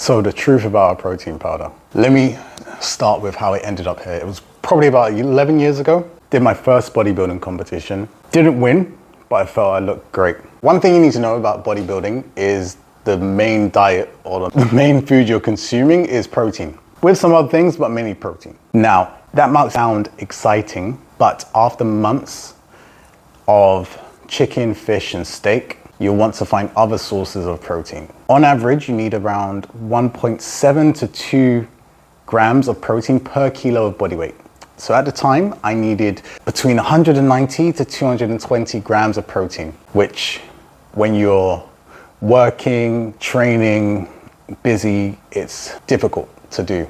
So the truth about a protein powder. Let me start with how it ended up here. It was probably about 11 years ago. Did my first bodybuilding competition. Didn't win, but I felt I looked great. One thing you need to know about bodybuilding is the main diet or the main food you're consuming is protein. With some other things, but mainly protein. Now, that might sound exciting, but after months of chicken, fish, and steak, you'll want to find other sources of protein. On average, you need around 1.7 to 2 grams of protein per kilo of body weight. So at the time, I needed between 190 to 220 grams of protein, which when you're working, training, busy, it's difficult to do,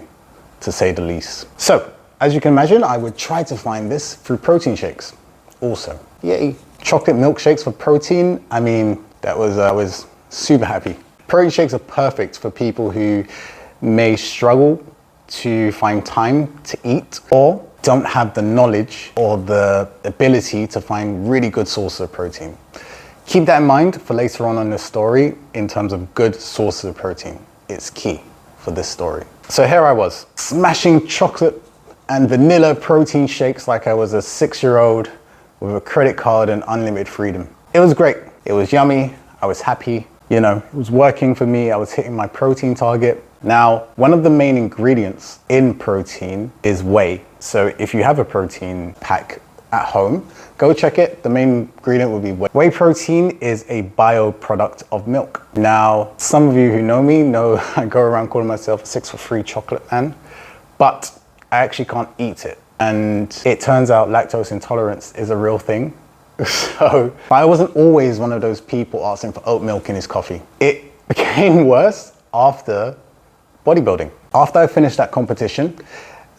to say the least. So as you can imagine, I would try to find this through protein shakes also. Yay. Chocolate milkshakes for protein. I mean, I was super happy. Protein shakes are perfect for people who may struggle to find time to eat or don't have the knowledge or the ability to find really good sources of protein. Keep that in mind for later on in the story in terms of good sources of protein. It's key for this story. So here I was, smashing chocolate and vanilla protein shakes like I was a 6-year-old with a credit card and unlimited freedom. It was great. It was yummy. I was happy. You know, it was working for me. I was hitting my protein target. Now, one of the main ingredients in protein is whey. So if you have a protein pack at home, go check it. The main ingredient will be whey. Whey protein is a bioproduct of milk. Now, some of you who know me know I go around calling myself a 6-for-3 chocolate man, but I actually can't eat it. And it turns out lactose intolerance is a real thing. So I wasn't always one of those people asking for oat milk in his coffee. It became worse after bodybuilding. After I finished that competition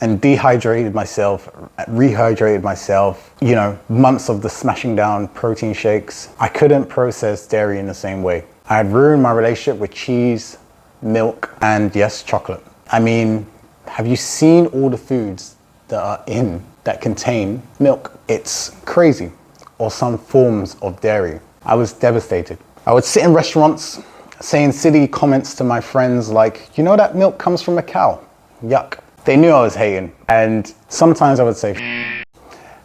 and dehydrated myself, rehydrated myself, you know, months of the smashing down protein shakes, I couldn't process dairy in the same way. I had ruined my relationship with cheese, milk, and yes, chocolate. I mean, have you seen all the foods that contain milk? It's crazy. Or some forms of dairy. I was devastated. I would sit in restaurants saying silly comments to my friends like, you know that milk comes from a cow? Yuck. They knew I was hating. And sometimes I would say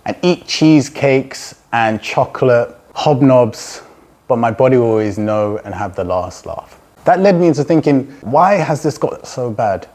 and eat cheesecakes and chocolate, hobnobs, but my body will always know and have the last laugh. That led me into thinking, why has this got so bad?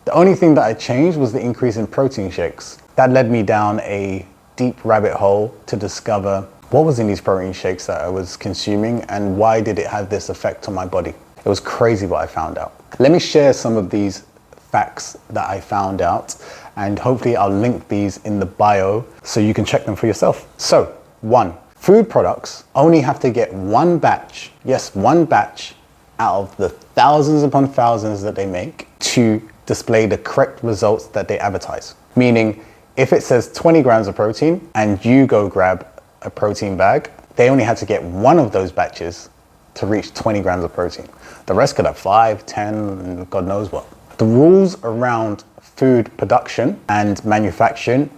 The only thing that I changed was the increase in protein shakes. That led me down a deep rabbit hole to discover what was in these protein shakes that I was consuming and why did it have this effect on my body. It was crazy what I found out. Let me share some of these facts that I found out and hopefully I'll link these in the bio so you can check them for yourself. So 1, food products only have to get one batch, yes, one batch out of the thousands upon thousands that they make to display the correct results that they advertise. Meaning, if it says 20 grams of protein and you go grab a protein bag, they only had to get one of those batches to reach 20 grams of protein. The rest could have 5, 10, and God knows what. The rules around food production and manufacturing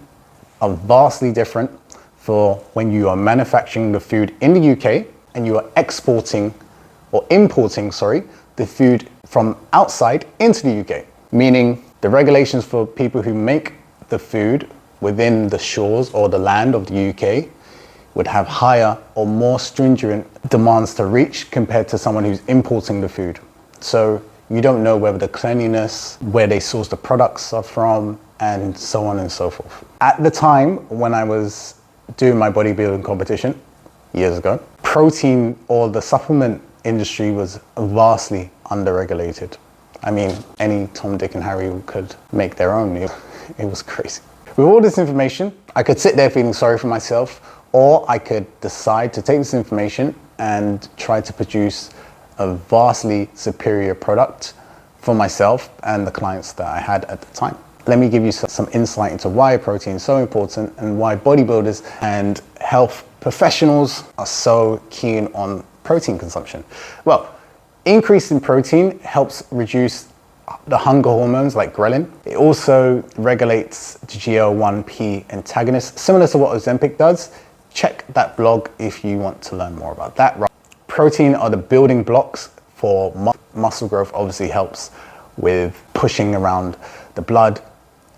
are vastly different for when you are manufacturing the food in the UK and you are exporting or importing, the food from outside into the UK. Meaning the regulations for people who make the food within the shores or the land of the UK would have higher or more stringent demands to reach compared to someone who's importing the food. So you don't know whether the cleanliness, where they source the products are from, and so on and so forth. At the time when I was doing my bodybuilding competition years ago, protein or the supplement industry was vastly under-regulated. I mean, any Tom, Dick, and Harry could make their own. It was crazy. With all this information, I could sit there feeling sorry for myself, or I could decide to take this information and try to produce a vastly superior product for myself and the clients that I had at the time. Let me give you some insight into why protein is so important and why bodybuilders and health professionals are so keen on protein consumption. Well, increase in protein helps reduce the hunger hormones like ghrelin. It also regulates the GL1P antagonist, similar to what Ozempic does. Check that blog if you want to learn more about that. Protein are the building blocks for muscle growth, obviously helps with pushing around the blood,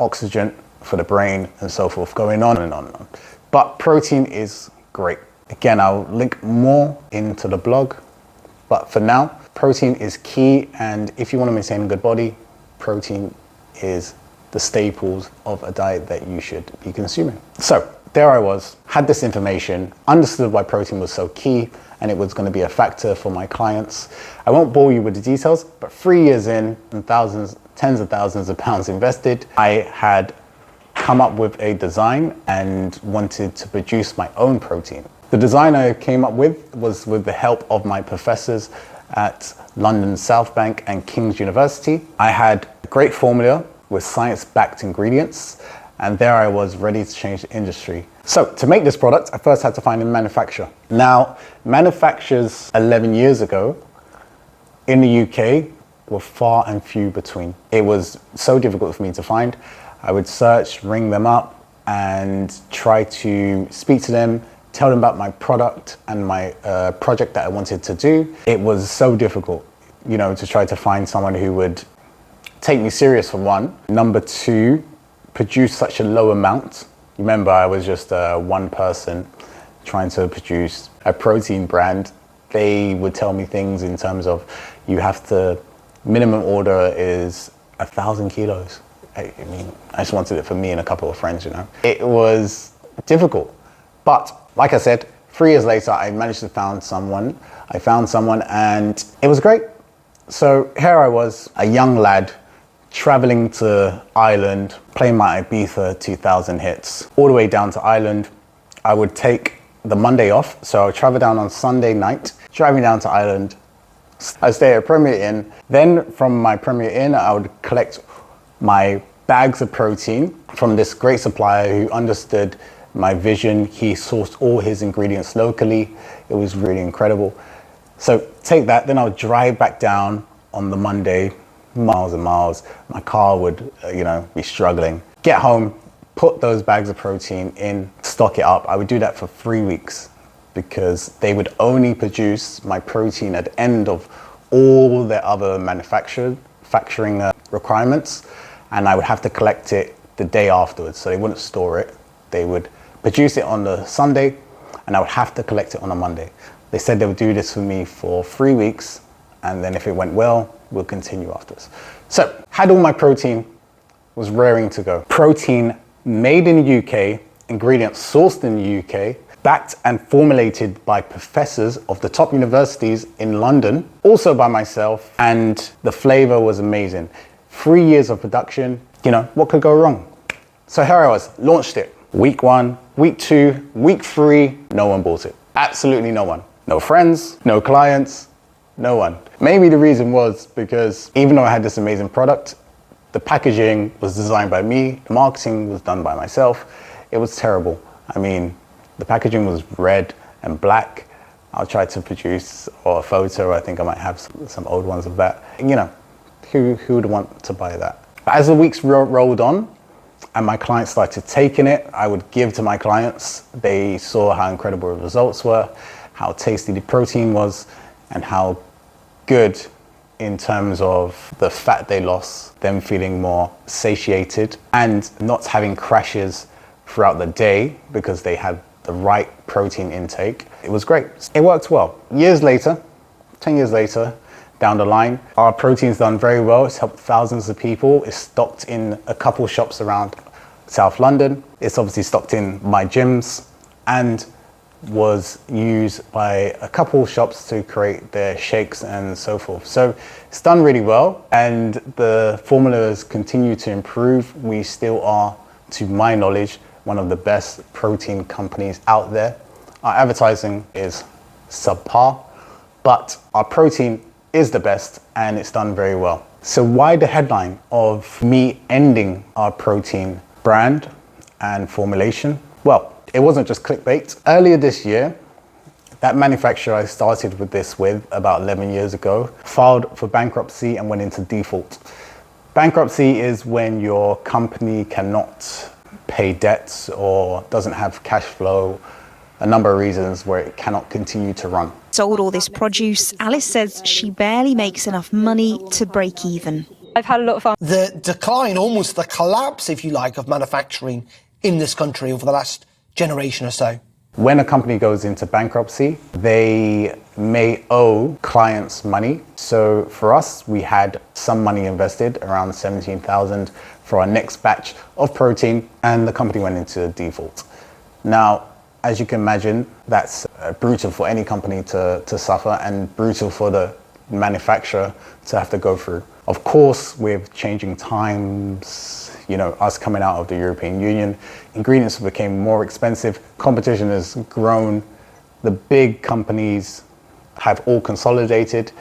oxygen for the brain, and so forth, going on and on and on. But protein is great. Again, I'll link more into the blog, but for now, protein is key, and if you want to maintain a good body, protein is the staples of a diet that you should be consuming. So there I was, had this information, understood why protein was so key, and it was going to be a factor for my clients. I won't bore you with the details, but 3 years in and tens of thousands of pounds invested, I had come up with a design and wanted to produce my own protein. The design I came up with was with the help of my professors at London South Bank and King's University. I had a great formula with science-backed ingredients, and there I was ready to change the industry. So to make this product, I first had to find a manufacturer. Now, manufacturers 11 years ago in the UK were far and few between. It was so difficult for me to find. I would search, ring them up, and try to speak to them, tell them about my product and my project that I wanted to do. It was so difficult, you know, to try to find someone who would take me serious, for one. Number two, produce such a low amount. Remember, I was just one person trying to produce a protein brand. They would tell me things in terms of, you have to, minimum order is 1,000 kilos. I mean, I just wanted it for me and a couple of friends, you know. It was difficult, but like I said, 3 years later, I managed to find someone. I found someone and it was great. So here I was, a young lad, traveling to Ireland, playing my Ibiza 2000 hits, all the way down to Ireland. I would take the Monday off, so I would travel down on Sunday night, driving down to Ireland. I'd stay at a Premier Inn. Then from my Premier Inn, I would collect my bags of protein from this great supplier who understood my vision. He sourced all his ingredients locally. It was really incredible. So take that, then I would drive back down on the Monday, miles and miles. My car would, be struggling. Get home, put those bags of protein in, stock it up. I would do that for 3 weeks because they would only produce my protein at the end of all their other manufacturing requirements, and I would have to collect it the day afterwards. So they wouldn't store it. They would produce it on the Sunday, and I would have to collect it on a Monday. They said they would do this for me for 3 weeks, and then if it went well, we'll continue afterwards. So had all my protein, was raring to go. Protein made in the UK, ingredients sourced in the UK, backed and formulated by professors of the top universities in London, also by myself, and the flavor was amazing. 3 years of production, what could go wrong? So here I was, launched it. Week 1, week 2, week 3, no one bought it. Absolutely no one. No friends, no clients, no one. Maybe the reason was because even though I had this amazing product, the packaging was designed by me, the marketing was done by myself. It was terrible. I mean, the packaging was red and black. I'll try to produce a photo. I think I might have some old ones of that. Who would want to buy that? But as the weeks rolled on and my clients started taking it, I would give to my clients. They saw how incredible the results were, how tasty the protein was, and how good in terms of the fat they lost, them feeling more satiated and not having crashes throughout the day because they had the right protein intake. It was great. It worked well. Years later, 10 years later, down the line, our protein's done very well. It's helped thousands of people. It's stocked in a couple shops around South London. It's obviously stocked in my gyms and was used by a couple shops to create their shakes and so forth. So it's done really well, and the formulas continue to improve. We still are, to my knowledge, one of the best protein companies out there. Our advertising is subpar, but our protein is the best and it's done very well. So why the headline of me ending our protein brand and formulation? Well, it wasn't just clickbait. Earlier this year, that manufacturer I started with this with about 11 years ago filed for bankruptcy and went into default. Bankruptcy is when your company cannot pay debts or doesn't have cash flow, a number of reasons where it cannot continue to run. Sold all this produce, Alice says she barely makes enough money to break even. I've had a lot of fun. The decline, almost the collapse, if you like, of manufacturing in this country over the last generation or so. When a company goes into bankruptcy, they may owe clients money. So for us, we had some money invested, around 17,000 for our next batch of protein, and the company went into default. Now, as you can imagine, that's brutal for any company to suffer, and brutal for the manufacturer to have to go through. Of course, with changing times, us coming out of the European Union, ingredients became more expensive, competition has grown, the big companies have all consolidated,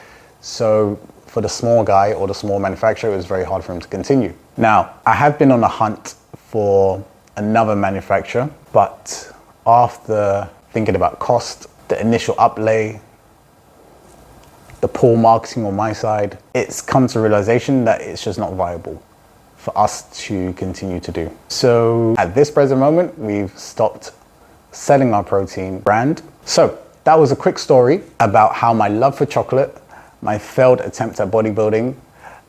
so for the small guy or the small manufacturer, it was very hard for him to continue. Now, I have been on a hunt for another manufacturer, but after thinking about cost, the initial outlay, the poor marketing on my side, it's come to realization that it's just not viable for us to continue to do. So at this present moment, we've stopped selling our protein brand. So that was a quick story about how my love for chocolate, my failed attempt at bodybuilding,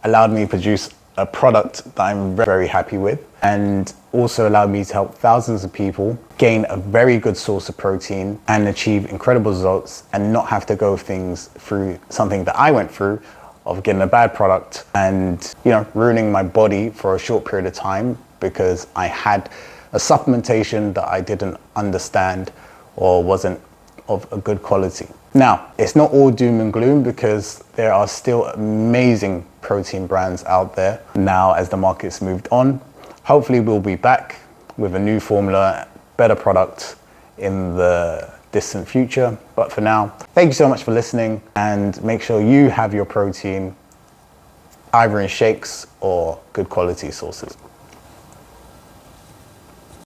allowed me to produce a product that I'm very happy with, and also allowed me to help thousands of people gain a very good source of protein and achieve incredible results and not have to go through something that I went through of getting a bad product and ruining my body for a short period of time because I had a supplementation that I didn't understand or wasn't of a good quality. Now, it's not all doom and gloom because there are still amazing protein brands out there now as the market's moved on. Hopefully we'll be back with a new formula, better product in the distant future. But for now, thank you so much for listening, and make sure you have your protein either in shakes or good quality sources.